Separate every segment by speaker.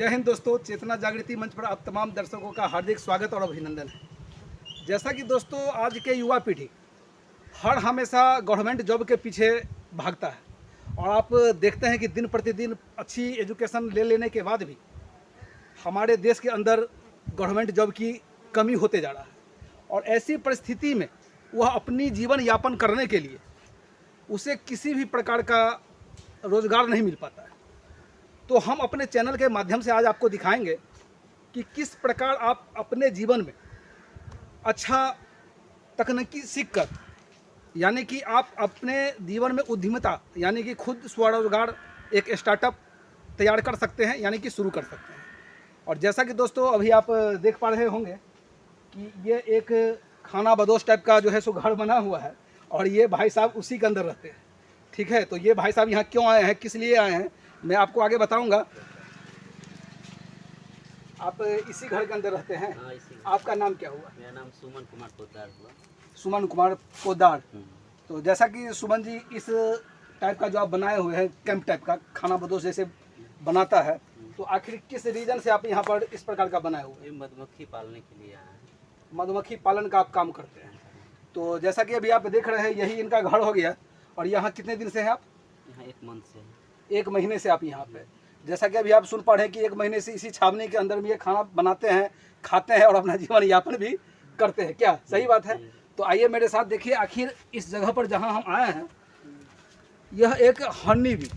Speaker 1: जय हिंद दोस्तों, चेतना जागृति मंच पर आप तमाम दर्शकों का हार्दिक स्वागत और अभिनंदन है। जैसा कि दोस्तों आज के युवा पीढ़ी हर हमेशा गवर्नमेंट जॉब के पीछे भागता है और आप देखते हैं कि दिन प्रतिदिन अच्छी एजुकेशन ले लेने के बाद भी हमारे देश के अंदर गवर्नमेंट जॉब की कमी होते जा रहा है और ऐसी परिस्थिति में वह अपनी जीवन यापन करने के लिए उसे किसी भी प्रकार का रोज़गार नहीं मिल पाता है। तो हम अपने चैनल के माध्यम से आज आपको दिखाएंगे कि किस प्रकार आप अपने जीवन में अच्छा तकनीकी सीखकर यानी कि आप अपने जीवन में उद्यमिता यानी कि खुद स्वरोजगार एक स्टार्टअप तैयार कर सकते हैं यानी कि शुरू कर सकते हैं। और जैसा कि दोस्तों अभी आप देख पा रहे होंगे कि ये एक खाना बदोश टाइप का जो है सो घर बना हुआ है और ये भाई साहब उसी के अंदर रहते हैं। ठीक है, तो ये भाई साहब यहाँ क्यों आए हैं, किस लिए आए हैं, मैं आपको आगे बताऊंगा। आप इसी घर के अंदर रहते हैं?
Speaker 2: हाँ, इसी।
Speaker 1: आपका नाम क्या हुआ?
Speaker 2: मेरा नाम सुमन कुमार पोद्दार हुआ।
Speaker 1: सुमन कुमार पोद्दार। तो जैसा कि सुमन जी इस टाइप का जो आप बनाए हुए हैं कैंप टाइप का खाना बदोश जैसे बनाता है, तो आखिर किस रीजन से आप यहाँ पर इस प्रकार का बनाए हुए हैं?
Speaker 2: मधुमक्खी पालने के लिए आए हैं।
Speaker 1: मधुमक्खी पालन का आप काम करते हैं। तो जैसा कि अभी आप देख रहे हैं यही इनका घर हो गया। और यहाँ कितने दिन से हैं आप?
Speaker 2: यहाँ 1 मंथ से।
Speaker 1: 1 महीने से आप यहाँ पे। जैसा कि अभी आप सुन पा रहे हैं कि 1 महीने से इसी छावनी के अंदर में ये खाना बनाते हैं, खाते हैं और अपना जीवन यापन भी करते हैं। क्या सही बात है? तो आइए मेरे साथ देखिए आखिर इस जगह पर जहाँ हम आए हैं यह एक हनी बी,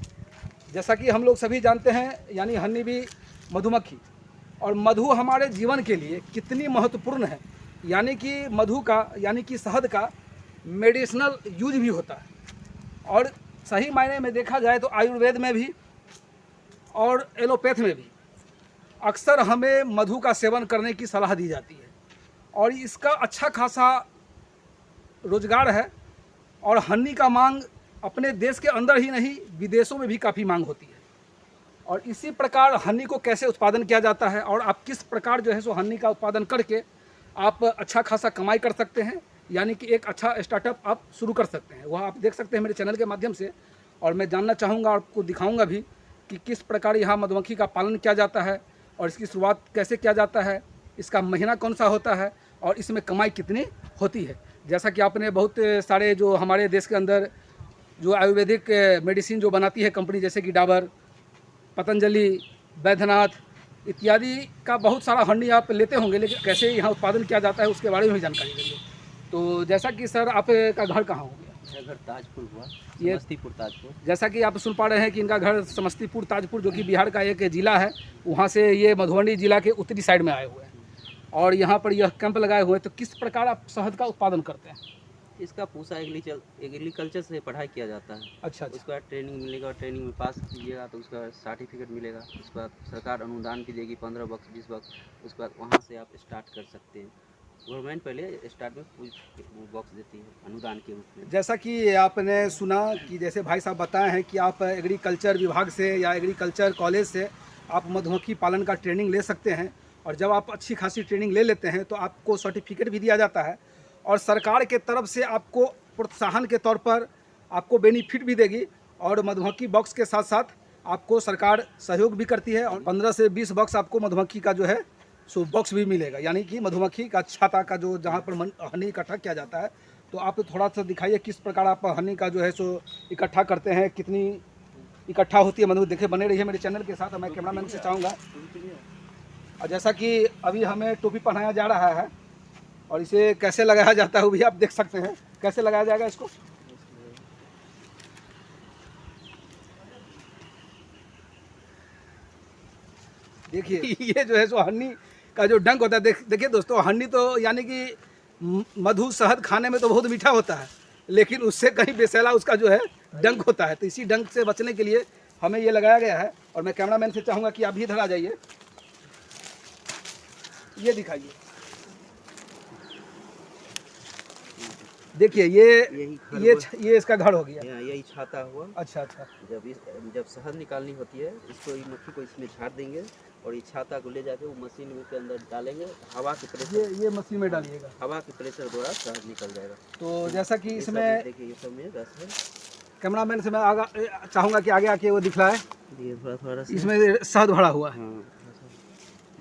Speaker 1: जैसा कि हम लोग सभी जानते हैं यानी हनी बी मधुमक्खी। और मधु हमारे जीवन के लिए कितनी महत्वपूर्ण है, यानी कि मधु का यानी कि शहद का मेडिसिनल यूज भी होता है। और सही मायने में देखा जाए तो आयुर्वेद में भी और एलोपैथ में भी अक्सर हमें मधु का सेवन करने की सलाह दी जाती है और इसका अच्छा खासा रोजगार है। और हनी का मांग अपने देश के अंदर ही नहीं विदेशों में भी काफ़ी मांग होती है। और इसी प्रकार हनी को कैसे उत्पादन किया जाता है और आप किस प्रकार जो है सो हनी का उत्पादन करके आप अच्छा खासा कमाई कर सकते हैं, यानी कि एक अच्छा स्टार्टअप आप शुरू कर सकते हैं, वह आप देख सकते हैं मेरे चैनल के माध्यम से। और मैं जानना चाहूँगा, आपको दिखाऊंगा भी कि किस प्रकार यहाँ मधुमक्खी का पालन किया जाता है और इसकी शुरुआत कैसे किया जाता है, इसका महीना कौन सा होता है और इसमें कमाई कितनी होती है। जैसा कि आपने बहुत सारे जो हमारे देश के अंदर जो आयुर्वेदिक मेडिसिन जो बनाती है कंपनी, जैसे कि डाबर, पतंजलि, बैद्यनाथ इत्यादि का बहुत सारा हनी आप लेते होंगे, लेकिन कैसे यहाँ उत्पादन किया जाता है उसके बारे में भी जानकारी देंगे। तो जैसा कि सर आपका घर कहाँ हो गया?
Speaker 2: मेरा घर ताजपुर हुआ,
Speaker 1: ये
Speaker 2: समस्तीपुर ताजपुर।
Speaker 1: जैसा कि आप सुन पा रहे हैं कि इनका घर समस्तीपुर ताजपुर जो कि बिहार का एक जिला है, वहाँ से ये मधुबनी जिला के उत्तरी साइड में आए हुए हैं और यहाँ पर यह कैंप लगाए हुए हैं। तो किस प्रकार आप शहद का उत्पादन करते हैं?
Speaker 2: इसका पूसा एग्रीकल्चर से पढ़ाई किया जाता है।
Speaker 1: अच्छा
Speaker 2: उसके बाद ट्रेनिंग मिलेगा, ट्रेनिंग में पास कीजिएगा तो उसका सर्टिफिकेट मिलेगा। उसके बाद सरकार अनुदान भी देगी 15 बक्स 20 बक्स। उसके बाद वहाँ से आप स्टार्ट कर सकते हैं। गवर्नमेंट पहले स्टार्ट में बॉक्स देती है अनुदान के रूप में।
Speaker 1: जैसा कि आपने सुना कि जैसे भाई साहब बताए हैं कि आप एग्रीकल्चर विभाग से या एग्रीकल्चर कॉलेज से आप मधुमक्खी पालन का ट्रेनिंग ले सकते हैं और जब आप अच्छी खासी ट्रेनिंग ले लेते हैं तो आपको सर्टिफिकेट भी दिया जाता है और सरकार के तरफ से आपको प्रोत्साहन के तौर पर आपको बेनिफिट भी देगी। और मधुमक्खी बॉक्स के साथ साथ आपको सरकार सहयोग भी करती है और 15 से 20 बॉक्स आपको मधुमक्खी का जो है सो बॉक्स भी मिलेगा, यानी कि मधुमक्खी का छाता का जो जहाँ पर हनी इकट्ठा किया जाता है। तो आप थोड़ा सा दिखाइए किस प्रकार आप हनी का जो है सो इकट्ठा करते हैं, कितनी इकट्ठा होती है मधु। देखिए बने रहिए मेरे चैनल के साथ, मैं कैमरामैन से चाहूँगा। और जैसा कि अभी हमें टोपी पहनाया जा रहा है और इसे कैसे लगाया जाता है वो भी आप देख सकते हैं। कैसे लगाया जाएगा इसको? देखिए ये जो है सो हनी का जो डंक होता है, देखिए दोस्तों, हनी तो यानी कि मधु शहद खाने में तो बहुत मीठा होता है, लेकिन उससे कहीं बेसैला उसका जो है डंक होता है। तो इसी डंक से बचने के लिए हमें ये लगाया गया है। और मैं कैमरामैन से चाहूँगा कि आप भी इधर आ जाइए, ये दिखाइए। देखिए ये इसका घर हो गया।
Speaker 2: यही छाता हुआ।
Speaker 1: अच्छा।
Speaker 2: जब शहद निकालनी होती है इसको मक्खी को इसमें झाड़ देंगे और इस छाता को ले जाके वो मशीन के अंदर डालेंगे। हवा के प्रेशर
Speaker 1: ये मशीन में डालिएगा,
Speaker 2: हवा के प्रेशर द्वारा शहद निकल जाएगा।
Speaker 1: तो जैसा कि इसमें
Speaker 2: देखिए ये सब में रस है।
Speaker 1: कैमरामैन से मैं चाहूँगा कि आगे आके वो दिखलाए।
Speaker 2: थोड़ा
Speaker 1: इसमें शहद भरा हुआ है।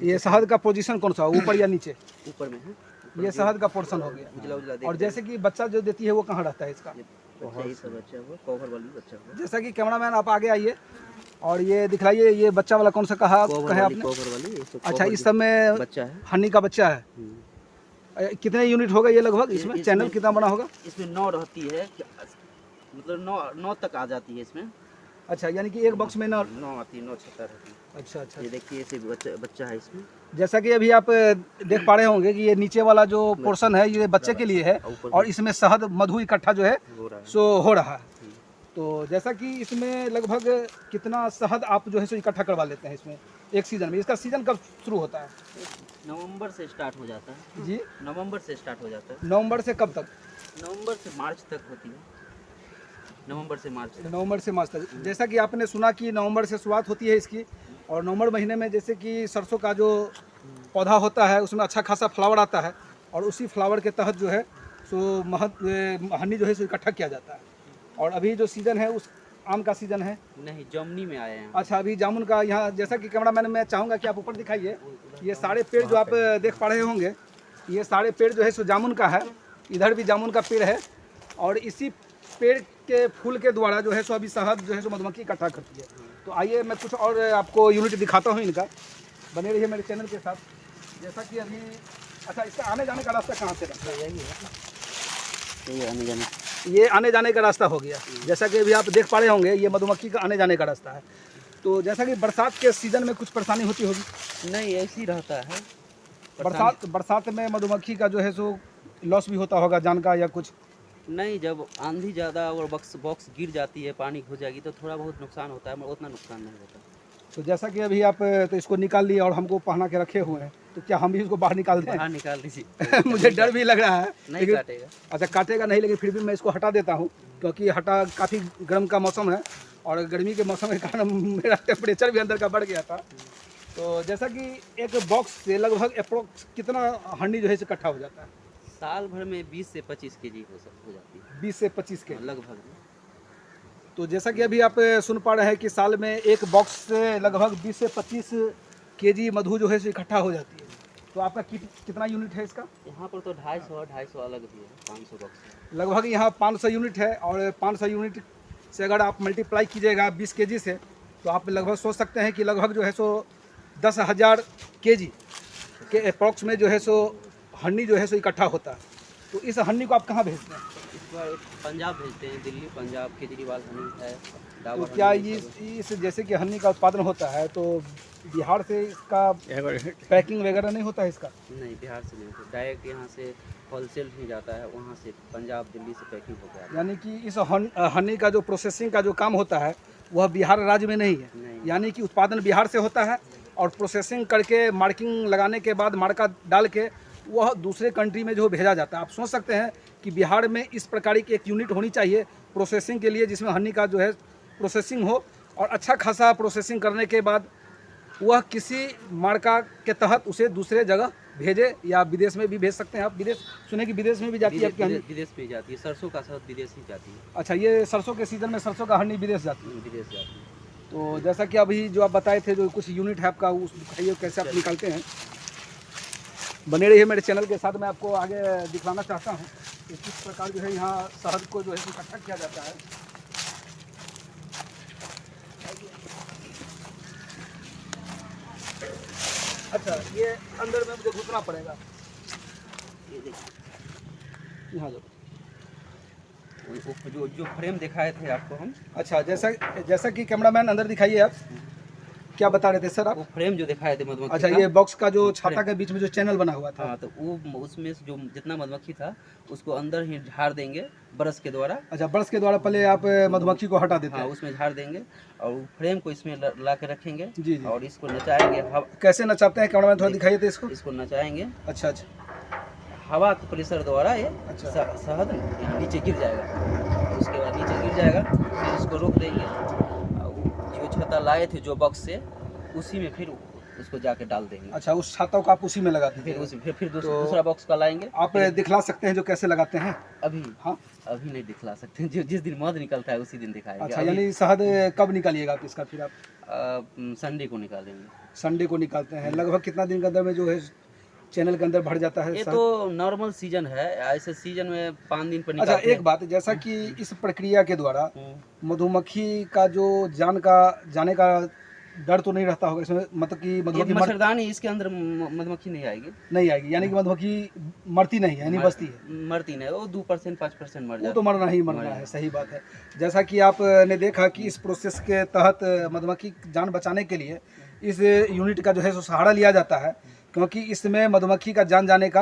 Speaker 1: ये शहद का पोजीशन कौन सा, ऊपर या नीचे?
Speaker 2: ऊपर में है।
Speaker 1: ये शहद का पोर्शन हो गया।
Speaker 2: उजला उजला
Speaker 1: और जैसे कि बच्चा जो देती है वो कहाँ रहता है इसका?
Speaker 2: बच्चा ही सब बच्चा हुआ, कवर वाली बच्चा हुआ।
Speaker 1: जैसा कि कैमरामैन आप आगे आइए और ये दिखलाइए, ये बच्चा वाला कौन सा कहा
Speaker 2: कवर
Speaker 1: आपने?
Speaker 2: वाली ये सब
Speaker 1: अच्छा,
Speaker 2: cover
Speaker 1: इस समय
Speaker 2: बच्चा है।
Speaker 1: हनी का बच्चा है। कितने यूनिट होगा ये लगभग इसमें?
Speaker 2: इसमें-
Speaker 1: चैनल कितना बना होगा?
Speaker 2: इसमें 9 रहती है, मतलब 9 तक आ जाती है इसमें।
Speaker 1: अच्छा, यानी कि एक बॉक्स में ना।
Speaker 2: 9 आती है, 9 छत्ता रहती है।
Speaker 1: अच्छा अच्छा।
Speaker 2: ये देखिए ऐसे बच्चा है इसमें।
Speaker 1: जैसा कि अभी आप देख पा रहे होंगे कि ये नीचे वाला जो पोर्शन है ये बच्चे के लिए है और इसमें शहद मधु इकट्ठा जो है
Speaker 2: हो रहा है।
Speaker 1: सो हो रहा है। तो जैसा कि इसमें लगभग कितना शहद आप जो है सो इकट्ठा करवा लेते हैं इसमें एक सीज़न में? इसका सीज़न कब शुरू होता है?
Speaker 2: नवंबर से स्टार्ट हो जाता है
Speaker 1: जी,
Speaker 2: नवंबर से स्टार्ट हो जाता है।
Speaker 1: नवंबर से कब तक?
Speaker 2: नवंबर से मार्च तक होती है। नवंबर से मार्च तक।
Speaker 1: नवंबर से मार्च तक। जैसा कि आपने सुना कि नवंबर से शुरुआत होती है इसकी, और नवंबर महीने में जैसे कि सरसों का जो पौधा होता है उसमें अच्छा खासा फ्लावर आता है और उसी फ्लावर के तहत जो है सो हनी जो है सो इकट्ठा किया जाता है। और अभी जो सीज़न है उस आम का सीज़न है।
Speaker 2: नहीं, जमनी में आए हैं।
Speaker 1: अच्छा, अभी जामुन का यहाँ, जैसा कि कैमरामैन मैं चाहूँगा कि आप ऊपर दिखाइए, ये सारे पेड़ जो आप देख पा रहे होंगे, ये सारे पेड़ जो है सो जामुन का है। इधर भी जामुन का पेड़ है और इसी पेड़ के फूल के द्वारा जो है सो अभी शहद जो है सो मधुमक्खी इकट्ठा करती है। तो आइए मैं कुछ और आपको यूनिट दिखाता हूँ इनका। बने रहिए मेरे चैनल के साथ। जैसा कि अभी, अच्छा, इसका आने जाने का रास्ता कहाँ से रहता है?
Speaker 2: ये आने जाने।
Speaker 1: ये आने जाने का रास्ता हो गया। जैसा कि अभी आप देख पा रहे होंगे ये मधुमक्खी का आने जाने का रास्ता है। तो जैसा कि बरसात के सीज़न में कुछ परेशानी होती होगी?
Speaker 2: नहीं, ऐसे ही रहता है।
Speaker 1: बरसात में मधुमक्खी का जो है सो लॉस भी होता होगा, जान का या कुछ?
Speaker 2: नहीं, जब आंधी ज़्यादा और बॉक्स गिर जाती है, पानी हो जाएगी तो थोड़ा बहुत नुकसान होता है, मगर उतना नुकसान नहीं होता।
Speaker 1: तो जैसा कि अभी आप तो इसको निकाल लिए और हमको पहना के रखे हुए हैं, तो क्या हम भी इसको बाहर निकाल दें?
Speaker 2: बाहर निकाल दीजिए।
Speaker 1: मुझे डर भी लग रहा है।
Speaker 2: नहीं
Speaker 1: लेकिन-
Speaker 2: काटेगा।
Speaker 1: अच्छा, काटेगा नहीं, लेकिन फिर भी मैं इसको हटा देता हूँ क्योंकि काफ़ी गर्म का मौसम है और गर्मी के मौसम के कारण मेरा टेम्परेचर भी अंदर का बढ़ गया था। तो जैसा कि एक बॉक्स से लगभग अप्रोक्स कितना हंडी जो है इकट्ठा हो जाता है?
Speaker 2: साल भर में 20 से 25 केजी हो जाती है।
Speaker 1: 20 से 25 के
Speaker 2: लगभग।
Speaker 1: तो जैसा कि अभी आप सुन पा रहे हैं कि साल में एक बॉक्स से लगभग 20 से 25 केजी मधु जो है सो इकट्ठा हो जाती है। तो आपका कितना यूनिट है इसका?
Speaker 2: यहाँ पर तो 250 अलग भी है, 500 बॉक्स।
Speaker 1: लगभग यहाँ 500 यूनिट है और 500 यूनिट से अगर आप मल्टीप्लाई कीजिएगा 20 केजी से, तो आप लगभग सोच सकते हैं कि लगभग जो है सो 10,000 केजी के अप्रॉक्स में जो है सो हनी जो है सो इकट्ठा होता है। तो इस हनी को आप कहाँ भेजते हैं?
Speaker 2: इस बार पंजाब भेजते हैं, दिल्ली, पंजाब, केजरीवाल हनी है।
Speaker 1: तो
Speaker 2: डाबर
Speaker 1: क्या
Speaker 2: हनी,
Speaker 1: इस जैसे कि हनी का उत्पादन होता है तो बिहार से इसका पैकिंग वगैरह नहीं होता है इसका?
Speaker 2: नहीं, बिहार से नहीं होता, डायरेक्ट यहाँ से होलसेल ही जाता है, वहाँ से पंजाब, दिल्ली से पैकिंग हो गया।
Speaker 1: यानी कि इस हनी का जो प्रोसेसिंग का जो काम होता है वह बिहार राज्य में नहीं है।
Speaker 2: नहीं।
Speaker 1: यानी कि उत्पादन बिहार से होता है और प्रोसेसिंग करके मार्किंग लगाने के बाद मार्का डाल के वह दूसरे कंट्री में जो भेजा जाता है। आप सोच सकते हैं कि बिहार में इस प्रकार की एक यूनिट होनी चाहिए प्रोसेसिंग के लिए, जिसमें हनी का जो है प्रोसेसिंग हो और अच्छा खासा प्रोसेसिंग करने के बाद वह किसी मार्का के तहत उसे दूसरे जगह भेजे, या विदेश में भी भेज सकते हैं आप। विदेश सुने कि विदेश में भी जाती है आपकी हनी?
Speaker 2: विदेश में जाती है, सरसों का शहद विदेश ही जाती है।
Speaker 1: अच्छा, ये सरसों के सीज़न में सरसों का हनी विदेश जाती है।
Speaker 2: विदेश जाती है।
Speaker 1: तो जैसा कि अभी जो आप बताए थे, जो कुछ यूनिट है आपका, उस बताइए कैसे आप निकालते हैं। बने रहिए मेरे चैनल के साथ। मैं आपको आगे दिखाना चाहता हूँ कि किस प्रकार जो है यहाँ शहद को जो है इकट्ठा किया जाता है। अच्छा, ये अंदर में मुझे घुसना पड़ेगा।
Speaker 2: ये देखिए,
Speaker 1: यहाँ जो
Speaker 2: जो फ्रेम दिखाए थे आपको हम,
Speaker 1: अच्छा, जैसा कि कैमरामैन अंदर दिखाइए। आप क्या बता रहे थे सर आप?
Speaker 2: वो फ्रेम जो दिखाए थे मधुमक्खी
Speaker 1: अच्छा,
Speaker 2: का,
Speaker 1: ये बॉक्स का जो छाता के बीच में जो चैनल बना हुआ था।
Speaker 2: हाँ, तो वो उसमें से जो जितना मधुमक्खी था उसको अंदर ही झाड़ देंगे ब्रश के द्वारा।
Speaker 1: अच्छा, ब्रश के द्वारा पहले आप मधुमक्खी को हटा देते
Speaker 2: हाँ,
Speaker 1: हैं।
Speaker 2: उसमें झाड़ देंगे और वो फ्रेम को इसमें ला के रखेंगे।
Speaker 1: जी जी।
Speaker 2: और इसको नचाएंगे,
Speaker 1: कैसे नचाते हैं कैमरामैन, थोड़ा दिखाइए तो इसको।
Speaker 2: इसको नचाएंगे,
Speaker 1: अच्छा अच्छा
Speaker 2: हवा के प्रेशर द्वारा ये
Speaker 1: अच्छा।
Speaker 2: शहद यहाँ नीचे गिर जाएगा। उसके बाद नीचे गिर जाएगा, फिर इसको रोक देंगे। और जो छत्ता लाए थे जो बॉक्स से, उसी में फिर उसको जाके डाल देंगे।
Speaker 1: अच्छा, उस छाता को आप उसी में लगा
Speaker 2: फिर
Speaker 1: दीजिए।
Speaker 2: फिर
Speaker 1: तो
Speaker 2: दूसरा बॉक्स का लाएंगे।
Speaker 1: आप दिखला सकते हैं जो कैसे लगाते हैं?
Speaker 2: अभी
Speaker 1: हाँ,
Speaker 2: अभी नहीं दिखला सकते, जो जिस दिन मध निकलता है उसी दिन दिखाएंगे।
Speaker 1: अच्छा, यानी शहद कब निकालिएगा आप इसका? फिर आप
Speaker 2: संडे को निकालेंगे।
Speaker 1: संडे को निकालते हैं। लगभग कितना दिन के अंदर में जो है चैनल के अंदर भर जाता है
Speaker 2: ये
Speaker 1: शहद?
Speaker 2: तो नॉर्मल सीजन है, ऐसे सीजन में 5 दिन पर
Speaker 1: अच्छा,
Speaker 2: निकालते
Speaker 1: एक बात, जैसा कि इस प्रक्रिया के द्वारा मधुमक्खी का जो जाने का डर तो नहीं रहता होगा इसमें, मतलब कि मधुमक्खी
Speaker 2: मच्छरदानी इसके अंदर मधुमक्खी नहीं आएगी।
Speaker 1: नहीं आएगी, यानी कि मधुमक्खी मरती नहीं है, यानी बसती है।
Speaker 2: मरती नहीं, वो 2% 5% मर
Speaker 1: वो
Speaker 2: जाती
Speaker 1: तो मरना ही मरना है, सही बात है। जैसा कि आपने देखा कि इस प्रोसेस के तहत मधुमक्खी जान बचाने के लिए इस यूनिट का जो है सो सहारा लिया जाता है, क्योंकि इसमें मधुमक्खी का जान जाने का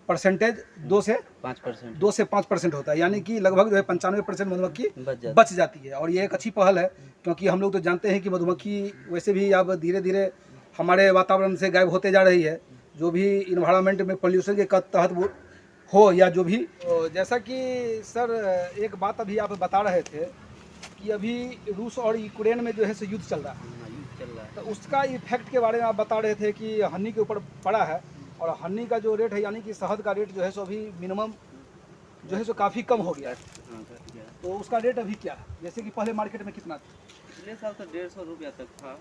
Speaker 1: परसेंटेज 2 से 5% होता है, यानी कि लगभग जो है 95% मधुमक्खी बच जाती है। और ये एक अच्छी पहल है, क्योंकि हम लोग तो जानते हैं कि मधुमक्खी वैसे भी अब धीरे धीरे हमारे वातावरण से गायब होते जा रही है, जो भी इन्वायरमेंट में पोल्यूशन के तहत वो हो या जो भी। तो जैसा कि सर एक बात अभी आप बता रहे थे कि अभी रूस और यूक्रेन में जो है सो युद्ध चल रहा है, तो उसका इफेक्ट के बारे में आप बता रहे थे कि हनी के ऊपर पड़ा है, और हनी का जो रेट है यानी कि शहद का रेट जो है सो अभी मिनिमम जो है सो काफ़ी कम हो गया है। तो उसका रेट अभी क्या है? जैसे कि पहले मार्केट में कितना था?
Speaker 2: पिछले साल तो 150 रुपया तक था,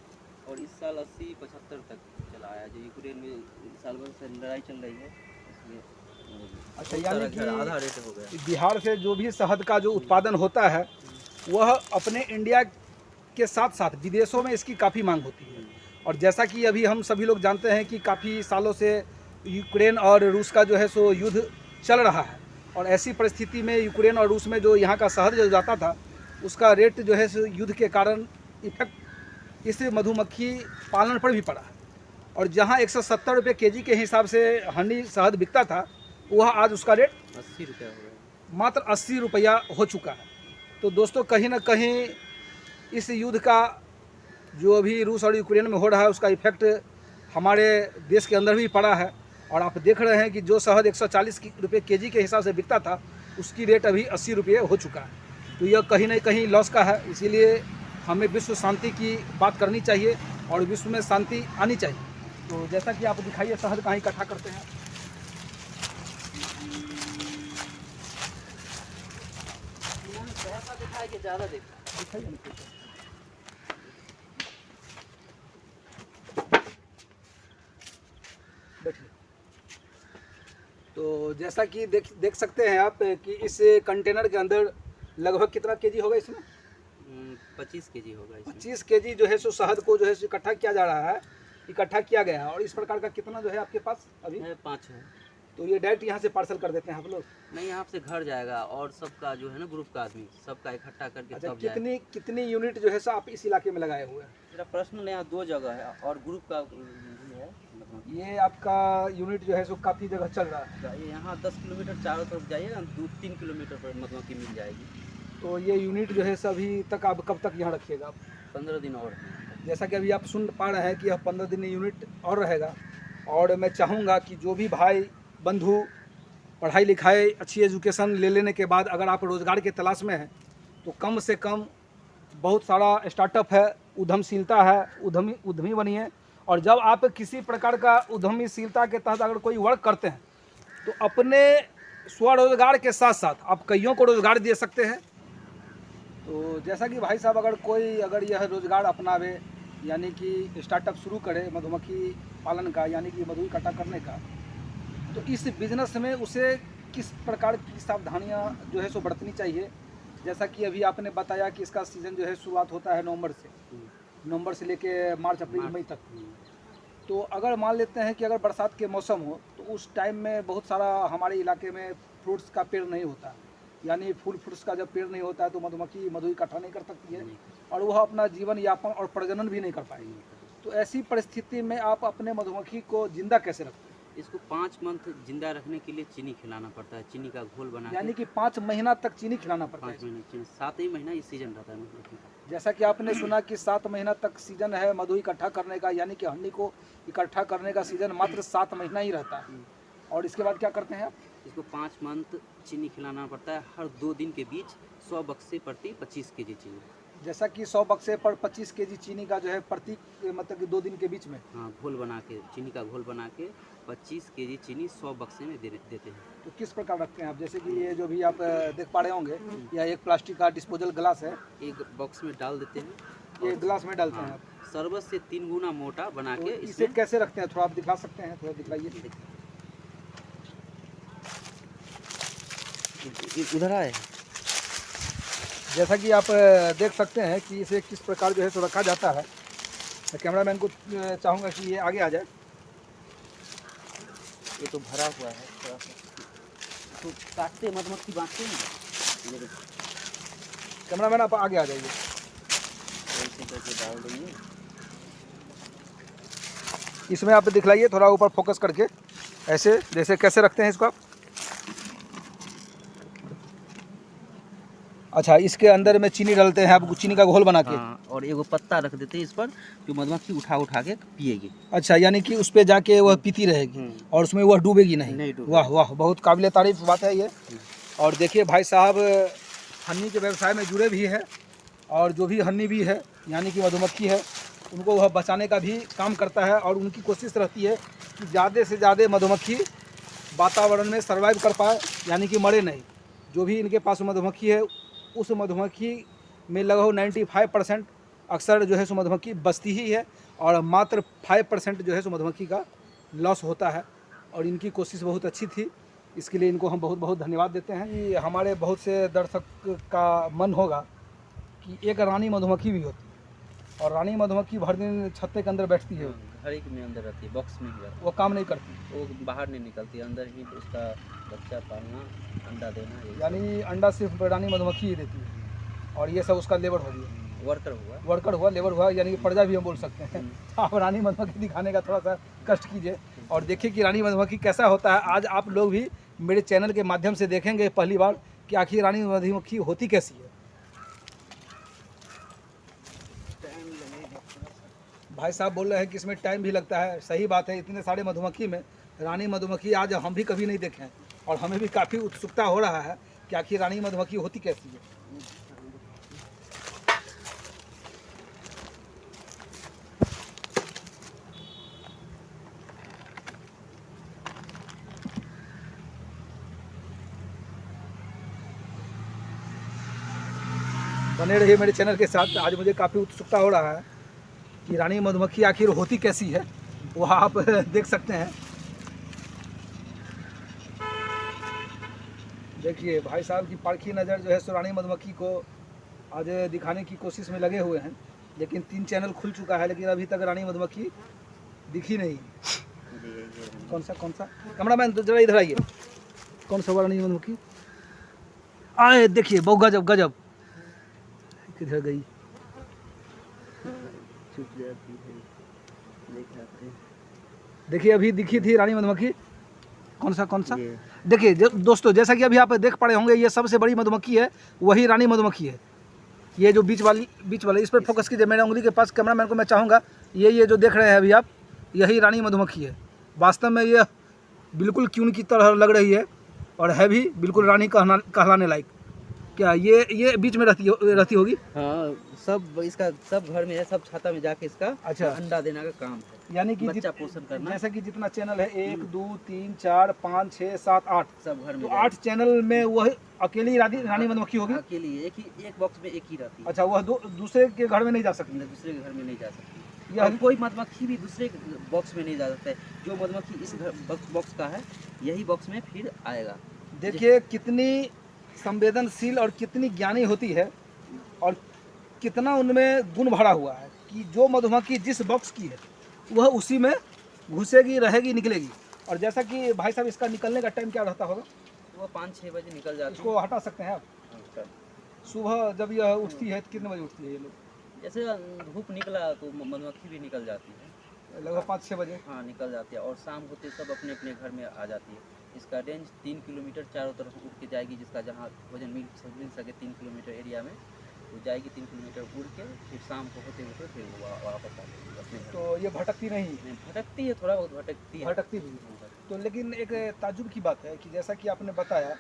Speaker 2: और इस साल 80-75 तक चला आया। जो यूक्रेन में साल भर से लड़ाई चल रही है, इसलिए
Speaker 1: अच्छा, यानी कि
Speaker 2: आधा रेट हो गया।
Speaker 1: बिहार से जो भी शहद का जो उत्पादन होता है वह अपने इंडिया के साथ साथ विदेशों में इसकी काफ़ी मांग होती है। और जैसा कि अभी हम सभी लोग जानते हैं कि काफ़ी सालों से यूक्रेन और रूस का जो है सो युद्ध चल रहा है, और ऐसी परिस्थिति में यूक्रेन और रूस में जो यहाँ का शहद जो जाता था उसका रेट जो है सो युद्ध के कारण इफेक्ट इस मधुमक्खी पालन पर भी पड़ा है। और जहाँ 170 रुपये केजी के हिसाब से हनी शहद बिकता था, वह आज उसका रेट
Speaker 2: 80 रुपया हो गया,
Speaker 1: मात्र 80 रुपया हो चुका है। तो दोस्तों, कहीं ना कहीं इस युद्ध का जो अभी रूस और यूक्रेन में हो रहा है उसका इफेक्ट हमारे देश के अंदर भी पड़ा है। और आप देख रहे हैं कि जो शहद 140 रुपये केजी के हिसाब से बिकता था उसकी रेट अभी 80 रुपये हो चुका है। तो यह कहीं ना कहीं लॉस का है, इसीलिए हमें विश्व शांति की बात करनी चाहिए और विश्व में शांति आनी चाहिए। तो जैसा कि आप दिखाइए शहद कहाँ इकट्ठा करते हैं।
Speaker 2: पैसा दिखाए कि ज़्यादा
Speaker 1: दिखाइए ना कुछ। बैठिए। तो जैसा कि देख सकते हैं आप कि इस कंटेनर के अंदर लगभग कितना केजी होगा इसमें?
Speaker 2: 25 केजी होगा इसमें।
Speaker 1: 25 केजी जो है सो शहद को जो है सो इकट्ठा किया जा रहा है, इकट्ठा किया गया है। और इस प्रकार का कितना जो है आपके पास अभी?
Speaker 2: 5 है।
Speaker 1: तो ये डायरेक्ट यहाँ से पार्सल कर देते हैं आप लोग?
Speaker 2: नहीं, यहाँ से घर जाएगा, और सबका जो है ना ग्रुप का आदमी सबका इकट्ठा करके
Speaker 1: अच्छा,
Speaker 2: तब जाएगा।
Speaker 1: कितनी यूनिट जो है सो आप इस इलाके में लगाए हुए हैं?
Speaker 2: मेरा पर्सनल यहाँ 2 जगह है, और ग्रुप का भी है।
Speaker 1: ये आपका यूनिट जो है सो काफ़ी जगह चल रहा है।
Speaker 2: ये यहाँ 10 किलोमीटर चारों तरफ जाइएगा, 2-3 किलोमीटर पर मधुमक्खी मिल जाएगी।
Speaker 1: तो ये यूनिट जो है सो अभी तक आप कब तक यहाँ रखिएगा आप?
Speaker 2: 15 दिन और।
Speaker 1: जैसा कि अभी आप सुन पा रहे हैं कि यह 15 दिन यूनिट और रहेगा। और मैं चाहूँगा कि जो भी भाई बंधु पढ़ाई लिखाई अच्छी एजुकेशन ले लेने के बाद अगर आप रोज़गार के तलाश में हैं, तो कम से कम बहुत सारा स्टार्टअप है, उद्यमशीलता है, उद्यमी बनिए। और जब आप किसी प्रकार का उद्यमीशीलता के तहत अगर कोई वर्क करते हैं तो अपने स्वरोजगार के साथ साथ आप कईयों को रोज़गार दे सकते हैं। तो जैसा कि भाई साहब अगर यह रोज़गार अपनावे, यानी कि स्टार्टअप शुरू करे मधुमक्खी पालन का, यानी कि मधु इकट्ठा करने का, तो इस बिज़नेस में उसे किस प्रकार की सावधानियां जो है सो बरतनी चाहिए? जैसा कि अभी आपने बताया कि इसका सीज़न जो है शुरुआत होता है नवंबर से लेके मार्च अप्रैल मई तक। तो अगर मान लेते हैं कि अगर बरसात के मौसम हो तो उस टाइम में बहुत सारा हमारे इलाके में फ्रूट्स का पेड़ नहीं होता, यानी फूल फ्रूट्स का जब पेड़ नहीं होता है तो मधुमक्खी मधु इकट्ठा नहीं कर सकती है और वह अपना जीवन यापन और प्रजनन भी नहीं कर पाएगी। तो ऐसी परिस्थिति में आप अपने मधुमक्खी को जिंदा कैसे रखते हैं?
Speaker 2: इसको 5 मंथ जिंदा रखने के लिए चीनी खिलाना पड़ता है, चीनी का घोल बना के।
Speaker 1: यानी कि 5 महीना तक चीनी खिलाना पड़ता है?
Speaker 2: 5 महीने चीनी, 7 ही महीना ये सीजन रहता है मधुमक्खी का।
Speaker 1: जैसा कि आपने सुना कि 7 महीना तक सीजन है मधु इकट्ठा करने का, यानी कि हनी को इकट्ठा करने का सीजन मात्र 7 महीना ही रहता है। और इसके बाद क्या करते हैं आप?
Speaker 2: इसको 5 मंथ चीनी खिलाना पड़ता है, हर 2 दिन के बीच 100 बक्से प्रति 25 केजी चीनी।
Speaker 1: जैसा कि 100 बक्से पर 25 केजी चीनी का जो है प्रति मतलब कि 2 दिन के बीच में।
Speaker 2: हाँ, घोल बना के, चीनी का घोल बना के 25 केजी चीनी 100 बक्से में देते हैं।
Speaker 1: तो किस प्रकार रखते हैं आप? जैसे कि ये जो भी आप देख पा रहे होंगे, या एक प्लास्टिक का डिस्पोजल ग्लास है,
Speaker 2: एक बॉक्स में डाल देते हैं,
Speaker 1: ये ग्लास में डालते हैं
Speaker 2: हाँ,
Speaker 1: आप।
Speaker 2: शरबत से 3 गुना मोटा बना
Speaker 1: तो
Speaker 2: के
Speaker 1: इसे
Speaker 2: इसमें
Speaker 1: कैसे रखते हैं, थोड़ा आप दिखा सकते हैं? थोड़ा दिखाइए।
Speaker 2: उधर आए।
Speaker 1: जैसा कि आप देख सकते हैं कि इसे किस प्रकार जो है सो रखा जाता है। मैं कैमरामैन को चाहूँगा कि ये आगे आ जाए।
Speaker 2: ये तो भरा हुआ है थोड़ा सा, तो काटते मधुमक्खी बांटते हैं।
Speaker 1: कैमरामैन आप आगे आ जाइए।
Speaker 2: ऐसे करके डाल देंगे।
Speaker 1: इसमें आप दिखलाइए थोड़ा ऊपर फोकस करके, ऐसे जैसे कैसे रखते हैं इसको आप? अच्छा, इसके अंदर में चीनी डालते हैं आप, चीनी का घोल बना के।
Speaker 2: हाँ, और एगो पत्ता रख देते हैं इस पर, जो मधुमक्खी उठा उठा के पिएगी।
Speaker 1: अच्छा, यानी कि उस पे जाके वह पीती रहेगी और उसमें वह डूबेगी नहीं।
Speaker 2: नहीं डूबेगी।
Speaker 1: वाह वाह, बहुत काबिल तारीफ बात है ये। और देखिए भाई साहब हन्नी के व्यवसाय में जुड़े भी हैं, और जो भी हन्नी भी है यानी कि मधुमक्खी है, उनको वह बचाने का भी काम करता है, और उनकी कोशिश रहती है कि ज़्यादा से ज़्यादा मधुमक्खी वातावरण में सर्वाइव कर पाए, यानी कि मरे नहीं। जो भी इनके पास मधुमक्खी है, उस मधुमक्खी में लगभग 95% अक्सर जो है सो मधुमक्खी बचती ही है, और मात्र 5% जो है सो मधुमक्खी का लॉस होता है। और इनकी कोशिश बहुत अच्छी थी, इसके लिए इनको हम बहुत बहुत धन्यवाद देते हैं। कि हमारे बहुत से दर्शक का मन होगा कि एक रानी मधुमक्खी भी होती है, और रानी मधुमक्खी भर दिन छत्ते के अंदर बैठती है,
Speaker 2: घर ही में अंदर रहती है, बॉक्स में ही रहती है।
Speaker 1: वो काम नहीं करती,
Speaker 2: वो बाहर नहीं निकलती, अंदर ही उसका बच्चा पालना, अंडा देना, यही
Speaker 1: यानी अंडा सिर्फ रानी मधुमक्खी ही देती है, और ये सब उसका लेबर हो गया,
Speaker 2: सब वर्कर हुआ।
Speaker 1: वर्कर हुआ, लेबर हुआ, यानी कि प्रजा भी हम बोल सकते हैं। आप रानी मधुमक्खी दिखाने का थोड़ा सा कष्ट कीजिए, और देखिए कि रानी मधुमक्खी कैसा होता है। आज आप लोग भी मेरे चैनल के माध्यम से देखेंगे पहली बार कि आखिर रानी मधुमक्खी होती कैसी है। भाई साहब बोल रहे हैं कि इसमें टाइम भी लगता है, सही बात है। इतने सारे मधुमक्खी में रानी मधुमक्खी आज हम भी कभी नहीं देखे हैं, और हमें भी काफ़ी उत्सुकता हो रहा है कि आखिर रानी मधुमक्खी होती कैसी है। बने रहिए मेरे चैनल के साथ। आज मुझे काफ़ी उत्सुकता हो रहा है कि रानी मधुमक्खी आखिर होती कैसी है, वह आप देख सकते हैं। देखिए भाई साहब की पारखी नज़र जो है सो रानी मधुमक्खी को आज दिखाने की कोशिश में लगे हुए हैं, लेकिन 3 चैनल खुल चुका है, लेकिन अभी तक रानी मधुमक्खी दिखी नहीं। कौन सा कैमरामैन जरा इधर आइए, कौन सा रानी मधुमक्खी आए? देखिए बहुत गजब गजब, किधर गई?
Speaker 2: छुप जाती है, देख आते हैं।
Speaker 1: देखिए अभी दिखी थी रानी मधुमक्खी। कौन सा? देखिए दोस्तों, जैसा कि अभी आप देख पा रहे होंगे, ये सबसे बड़ी मधुमक्खी है, वही रानी मधुमक्खी है। ये जो बीच वाली इस पर फोकस कीजिए मेरे उंगली के पास। कैमरामैन को मैं चाहूँगा, ये जो देख रहे हैं अभी आप, यही रानी मधुमक्खी है। वास्तव में ये बिल्कुल क्यून की तरह लग रही है, और है भी बिल्कुल रानी कहलाने लायक। क्या ये बीच में रहती होगी?
Speaker 2: हाँ, सब इसका सब घर में है, सब छाता में जाके इसका
Speaker 1: अच्छा,
Speaker 2: अंडा देने का काम है,
Speaker 1: यानी कि
Speaker 2: बच्चा पोषण करना।
Speaker 1: जैसे कि जितना चैनल है 1 2 3 4 5 6 7 8,
Speaker 2: सब घर में
Speaker 1: तो 8 चैनल में वह अकेली रानी मधुमक्खी होगी।
Speaker 2: अकेली एक बॉक्स में एक ही रहती है।
Speaker 1: अच्छा, वह दूसरे के घर में नहीं जा सकती?
Speaker 2: दूसरे के घर में नहीं जा सकती।
Speaker 1: यह
Speaker 2: कोई मधुमक्खी भी दूसरे बॉक्स में नहीं जा सकता है। जो मधुमक्खी इस बॉक्स का है, यही बॉक्स में फिर आएगा।
Speaker 1: देखिए कितनी संवेदनशील और कितनी ज्ञानी होती है, और कितना उनमें गुण भरा हुआ है कि जो मधुमक्खी जिस बॉक्स की है वह उसी में घुसेगी, रहेगी, निकलेगी। और जैसा कि भाई साहब इसका निकलने का टाइम क्या रहता होगा?
Speaker 2: वो 5-6 बजे निकल जाती है।
Speaker 1: इसको हटा सकते हैं आप? सुबह जब यह उठती है तो कितने बजे उठती है ये लोग?
Speaker 2: जैसे धूप निकला तो मधुमक्खी भी निकल जाती है,
Speaker 1: लगभग 5-6 बजे।
Speaker 2: हाँ, निकल जाती है, और शाम होते सब अपने अपने घर में आ जाती है। इसका रेंज 3 किलोमीटर चारों तरफ उड़ के जाएगी, जिसका जहाँ भोजन मिल सके 3 किलोमीटर एरिया में वो जाएगी। 3 किलोमीटर उड़ के फिर शाम को होते होते फिर वो वापस आ जाएगी अपने घर।
Speaker 1: तो ये भटकती नहीं?
Speaker 2: भटकती है, थोड़ा बहुत भटकती
Speaker 1: भी। तो लेकिन एक ताज्जुब की बात है कि जैसा कि आपने बताया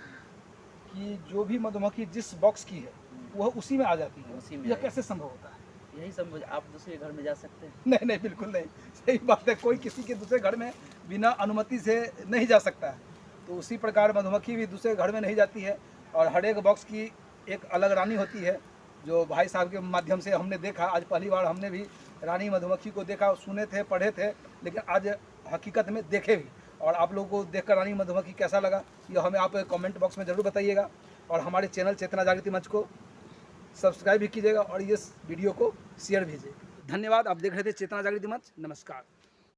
Speaker 1: कि जो भी मधुमक्खी जिस बॉक्स की है वह उसी में आ जाती है।
Speaker 2: उसी में
Speaker 1: यह
Speaker 2: आएगी।
Speaker 1: कैसे संभव होता है?
Speaker 2: यही सब आप दूसरे घर में जा सकते हैं।
Speaker 1: नहीं नहीं, बिल्कुल नहीं, सही बात है। कोई किसी के दूसरे घर में बिना अनुमति से नहीं जा सकता है। तो उसी प्रकार मधुमक्खी भी दूसरे घर में नहीं जाती है। और हर एक बॉक्स की एक अलग रानी होती है, जो भाई साहब के माध्यम से हमने देखा। आज पहली बार हमने भी रानी मधुमक्खी को देखा। सुने थे, पढ़े थे, लेकिन आज हकीकत में देखे भी। और आप लोगों को देखकर रानी मधुमक्खी कैसा लगा, यह हमें आप कमेंट बॉक्स में ज़रूर बताइएगा। और हमारे चैनल चेतना जागृति मंच को सब्सक्राइब भी कीजिएगा और इस वीडियो को शेयर कीजिए। धन्यवाद। आप देख रहे थे चेतना जागृति मंच। नमस्कार।